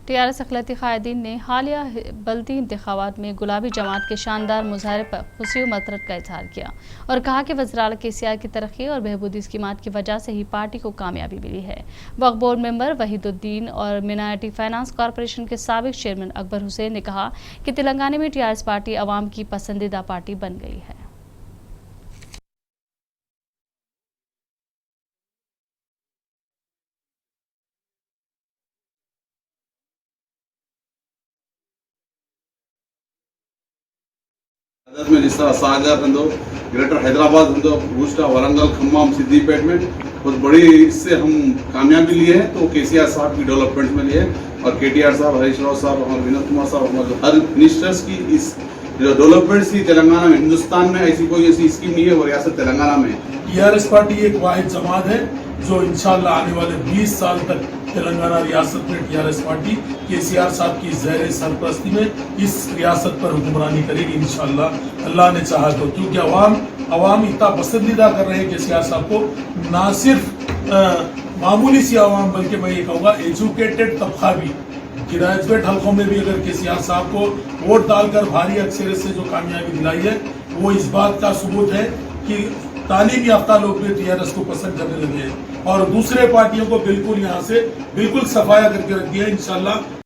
TRS अखिलती कायदीन ने हालिया बल्दी इंतखाबात में गुलाबी जमात के शानदार मुजाहरे पर खुशी व मसरत का इजहार किया और कहा कि वज़ीर-ए-आला केसीआर की तरक्की और बहबूदी स्कीमात की वजह से ही पार्टी को कामयाबी मिली है। वक्फ बोर्ड मेंबर वहीदुद्दीन और मिनारिटी फाइनेंस कॉरपोरेशन के साबिक चेयरमैन अकबर हुसैन ने कहा कि तेलंगाना में टीआरएस पार्टी अवाम की पसंदीदा पार्टी बन गई है। में जिस तरह सागर ग्रेटर हैदराबाद बूस्टा वरंगल खम्माम सिद्दीपेट में बहुत बड़ी इससे हम कामयाबी लिए हैं, तो केसीआर साहब की डेवलपमेंट में लिए और केटीआर साहब, हरीश राव साहब और विनोद कुमार साहब, हर मिनिस्टर्स की इस जो डेवलपमेंट थी तेलंगाना में, हिंदुस्तान में ऐसी कोई ऐसी स्कीम नहीं है और रियासत तेलंगाना में। टीआरएस पार्टी एक वाहिद जमात है जो इंशाल्लाह आने वाले 20 साल तक तेलंगाना रियासत में टीआरएस पार्टी केसीआर साहब की ज़ेर सरपरस्ती में इस रियासत पर हुक्मरानी करेगी इंशाल्लाह, अल्लाह ने चाहा तो। क्योंकि अवाम इतना पसंदीदा कर रहे हैं केसीआर साहब को, ना सिर्फ मामूली सी अवाम बल्कि मैं ये कहूँगा एजुकेटेड तबका भी, ग्रेजुएट हल्कों में भी अगर केसीआर साहब को वोट डालकर भारी अक्सरियत से जो कामयाबी दिलाई है, वो इस बात का सबूत है कि तालीम याफ्ता लोग भी टीआरएस को पसंद करने लगे हैं और दूसरे पार्टियों को बिल्कुल यहाँ से बिल्कुल सफाया करके रख दिया। इंशाल्लाह